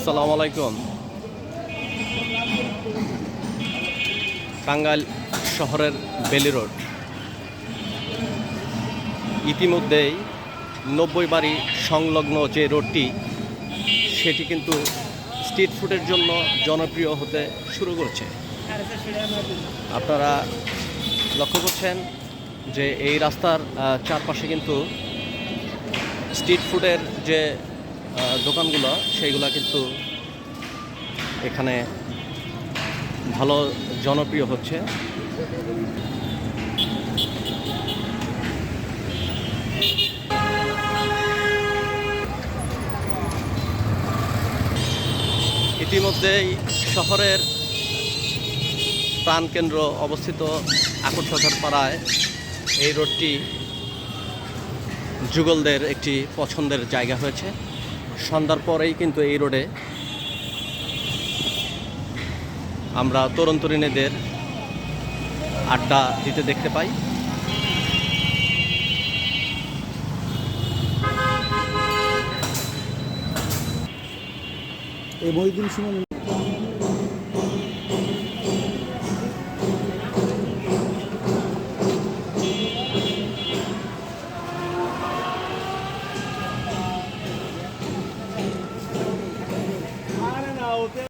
আসসালামু আলাইকুম। টাঙ্গাইল শহরের বেলি রোড ইতিমধ্যেই 90 বাড়ি সংলগ্ন যে রোডটি সেটি কিন্তু স্ট্রিট ফুডের জন্য জনপ্রিয় হতে শুরু করেছে। আপনারা লক্ষ্য করছেন যে এই রাস্তার চারপাশে কিন্তু স্ট্রিট ফুডের যে দোকানগুলো সেইগুলো কিন্তু এখানে ভালো জনপ্রিয় হচ্ছে। ইতিমধ্যেই শহরের প্রাণকেন্দ্র অবস্থিত আকর্ষকের পাড়ায় এই রোডটি যুগলদের একটি পছন্দের জায়গা হয়েছে। সন্ধ্যার পরেই কিন্তু এই রোডে আমরা তরুণ তরুণীদের আড্ডা দিতে দেখতে পাই। এই মহিউদ্দিন সুমন